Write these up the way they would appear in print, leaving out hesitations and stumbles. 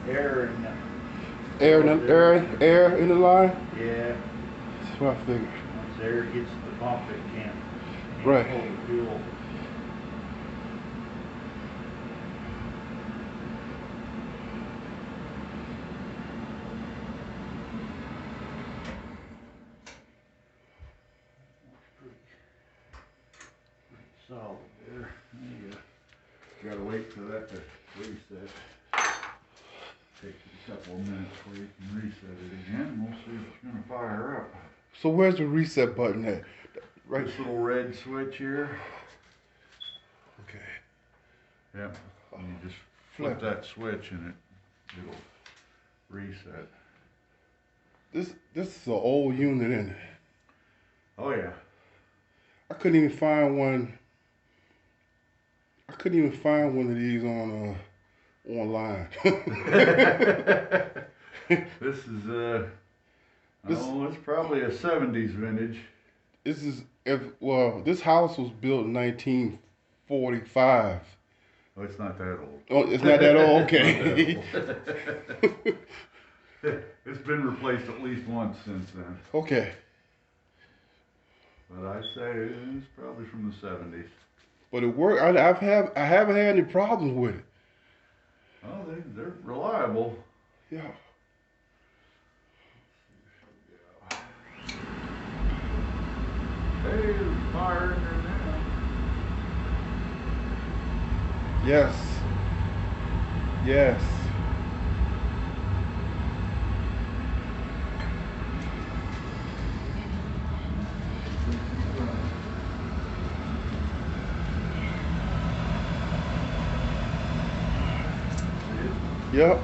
air in the Air in the line? yeah. That's what I figured. Once the air gets to the pump, it can't Right. pull the fuel. Solid there. You gotta wait for that to reset. Takes a couple of minutes before you can reset it again. We'll see if it's gonna fire up. So where's the reset button at? Right. This little red switch here. Okay. Yep. And you just flip that switch and it'll reset. This is an old unit, isn't it? Oh yeah. I couldn't even find one. I couldn't even find one of these on online. This is it's probably a 70s vintage. This is this house was built in 1945. Oh, it's not that old. Oh, it's not that old. Okay. It's been replaced at least once since then. Okay. But I'd say it's probably from the 70s. But it worked. I haven't had any problems with it. Oh, they're reliable. Yeah. Hey, there's fire in there now. Yes. Yes. Yep.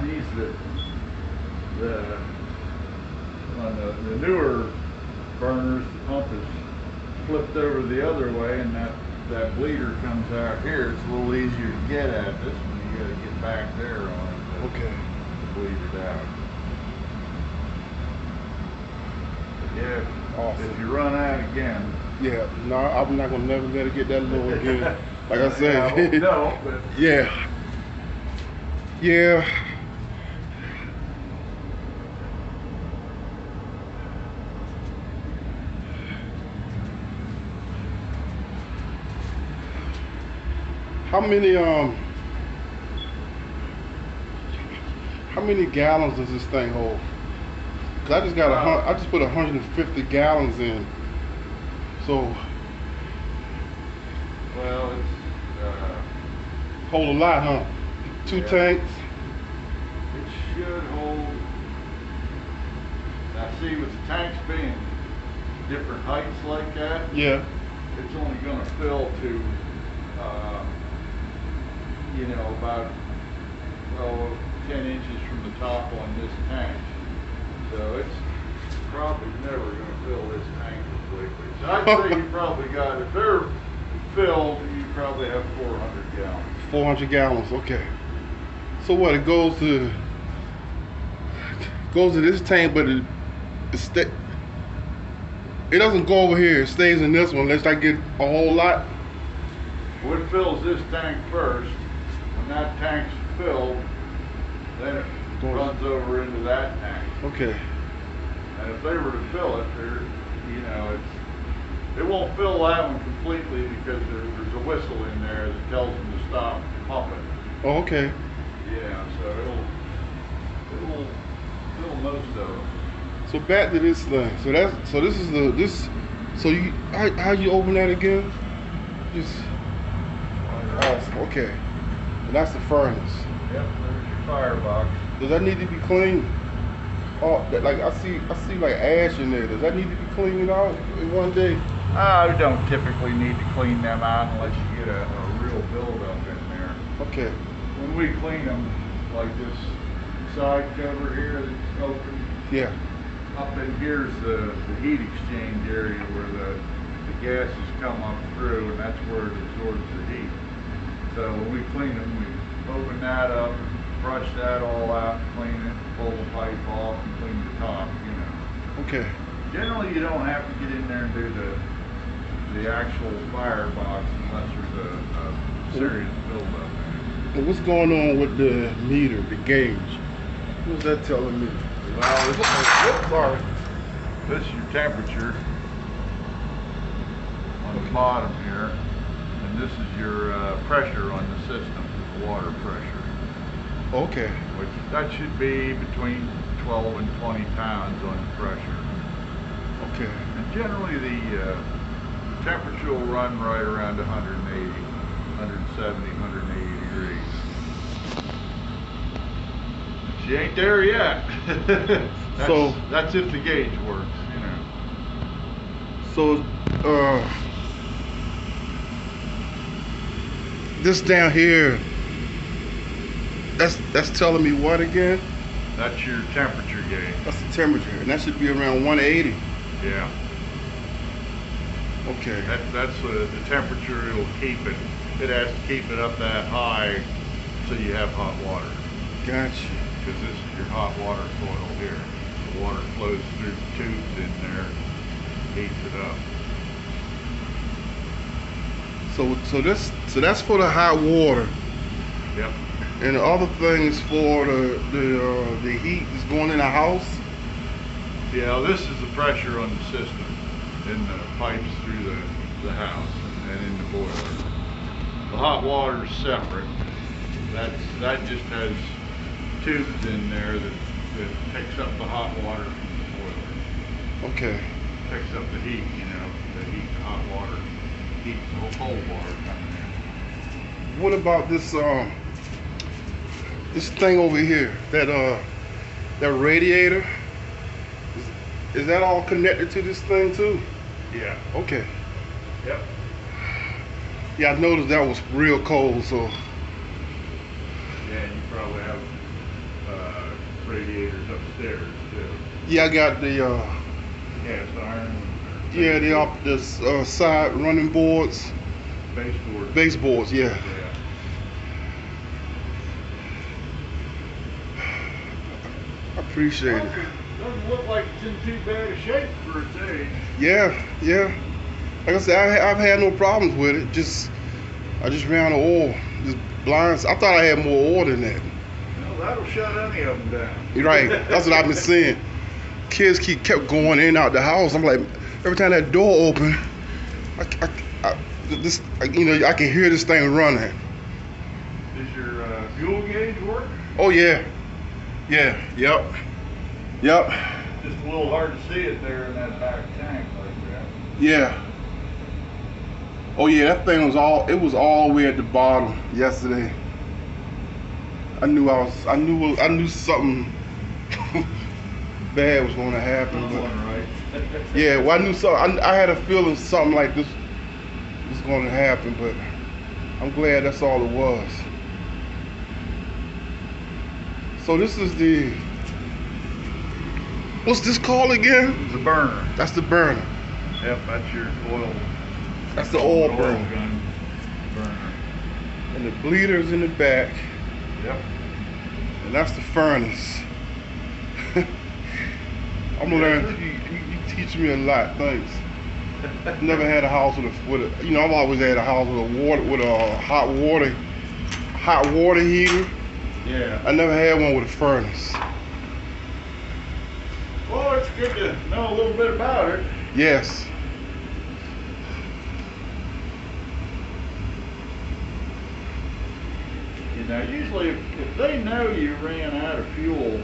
These on the newer burners, the pump is flipped over the other way, and that bleeder comes out here. It's a little easier to get at. This one you got to get back there on it Okay. to bleed it out. But yeah, Awesome. if you run out again. Yeah. No, I'm not gonna never let it get that low again. Like I said. Yeah, I hope no, but Yeah. Yeah. How many gallons does this thing hold? Cause I just got I just put 150 gallons in. So well, it's hold a lot, huh? Two Yeah. tanks. it should hold. Now, see, with the tanks being different heights like that, Yeah. it's only going to fill to, about 10 inches from the top on this tank. So it's probably never going to fill this tank completely. So I'd say you probably got, if they're filled, you probably have 400 gallons. 400 gallons. Okay. So what? It goes to this tank, but it doesn't go over here. It stays in this one unless I get a whole lot. Well, it fills this tank first. When that tank's filled, then it runs over into that tank. Okay. And if they were to fill it, it won't fill that one completely because there's a whistle in there that tells them to stop pumping. Oh, okay. Yeah, so it'll fill most of them. So back to this thing. So this is So how you open that again? Just awesome. Okay. And that's the furnace. Yep, there's your firebox. Does that need to be cleaned? Oh, like I see like ash in there. Does that need to be cleaned out in one day? We don't typically need to clean them out unless you get a real buildup in there. Okay. When we clean them, like this side cover here that's open, Yeah. up in here's the heat exchange area where the gases come up through, and that's where it absorbs the heat. So when we clean them, we open that up, brush that all out, clean it, pull the pipe off, and clean the top, Okay. Generally, you don't have to get in there and do the actual firebox unless there's a serious buildup. And what's going on with the meter, the gauge? What's that telling me? Well, Sorry. this is your temperature on the bottom here, and this is your pressure on the system, the water pressure. Okay. Which that should be between 12 and 20 pounds on the pressure. Okay. And generally the temperature will run right around 180, 170, 180 degrees. She ain't there yet. That's if the gauge works, you know. So, this down here, that's telling me what again? That's your temperature gauge. That's the temperature, and that should be around 180. Yeah. Okay. That's the temperature it'll keep it. It has to keep it up that high so you have hot water. Gotcha. Because this is your hot water coil here. The water flows through the tubes in there, heats it up. So that's for the hot water. Yep. And the other thing is for the heat that's going in the house. Yeah, this is the pressure on the system in the pipes through the house and in the boiler. The hot water is separate. That just has tubes in there that picks up the hot water from the boiler. Okay. Picks up the heat, you know, the heat, the hot water, heats the whole cold water coming in. What about this this thing over here? That radiator? Is that all connected to this thing too? Yeah. Okay. Yep. Yeah, I noticed that was real cold, so. Yeah, and you probably have radiators upstairs too. Yeah, I got the Cast iron. yeah, the side running boards, Baseboard. baseboards, yeah. Yeah. I appreciate it. Doesn't look like it's in too bad a shape for its age. Yeah. Like I said, I've had no problems with it. I just ran out of oil. Just blinds. I thought I had more oil than that. Well, that'll shut any of them down. You're right. That's what I've been seeing. Kids kept going in and out the house. I'm like, every time that door open, I can hear this thing running. Does your fuel gauge work? Oh yeah. Yep. Just a little hard to see it there in that back tank like that. Yeah. Oh yeah, that thing was all the way at the bottom yesterday. I knew something bad was going to happen. But Right. yeah, well, I knew something. I had a feeling something like this was going to happen, but I'm glad that's all it was. So this is what's this called again? It's a burner. That's the burner. Yep, that's your oil. That's the oil burner. gun burner. And the bleeder's in the back. Yep. And that's the furnace. I'm learning. You teach me a lot. Thanks. Never had a house with a I've always had a house with a hot water heater. Yeah. I never had one with a furnace. Well, it's good to know a little bit about it. Yes. You know, usually if they know you ran out of fuel,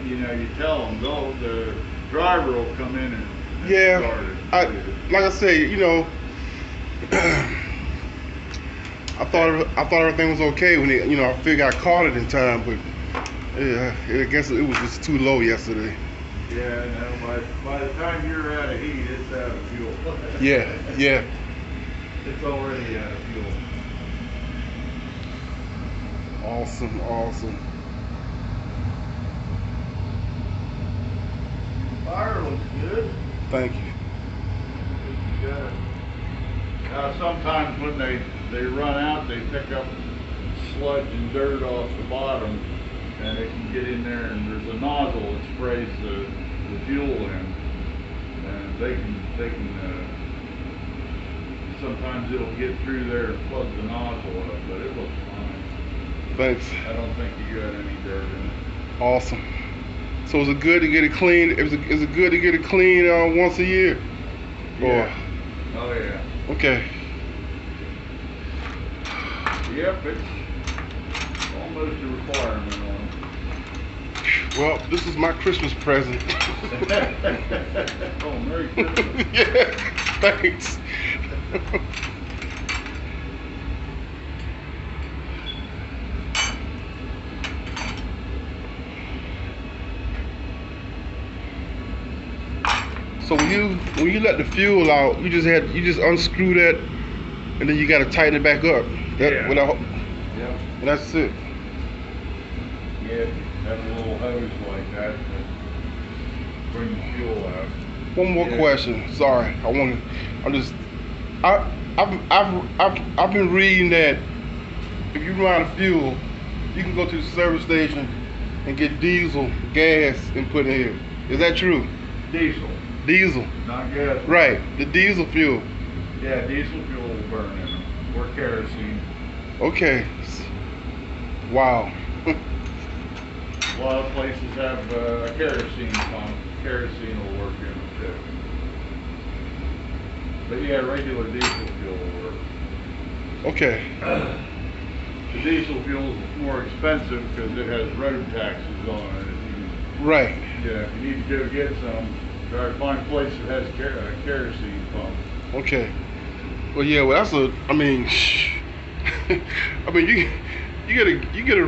you tell them, the driver will come in and start it. Like I say, I thought everything was okay when I figured I caught it in time, but yeah, I guess it was just too low yesterday. Yeah, no, by the time you're out of heat, it's out of fuel. Yeah. It's already out of fuel. Awesome. Fire looks good. Thank you. Sometimes when they run out, they pick up sludge and dirt off the bottom, and it can get in there, and there's a nozzle that sprays the fuel in, and they can sometimes it'll get through there and plug the nozzle up, but it looks fine. Thanks. I don't think you got any dirt in it. Awesome. So is it good to get it cleaned? Is it good to get it cleaned once a year? Yeah. Oh yeah. Okay. Yep, it's almost a requirement on Well, this is my Christmas present. Oh, Merry Christmas. Yeah, thanks. So when you let the fuel out, you just unscrew that, and then you got to tighten it back up. Yeah. Without, Yep. and that's it. Yeah, have a little hose like that to bring the fuel out. One more Yeah. question. Sorry, I've been reading that if you run out of fuel, you can go to the service station and get diesel gas and put in here. Is that true? Diesel, Diesel. not gas. Right. The diesel fuel. Yeah, diesel fuel will burn in them, or kerosene. Okay. Wow. A lot of places have a kerosene pump. Kerosene will work in them too. But yeah, regular diesel fuel will work. Okay. The diesel fuel is more expensive because it has road taxes on it. Right. Yeah, if you need to go get some, try to find a place that has a kerosene pump. Okay. Well, yeah. Well, that's I mean, I mean, you get a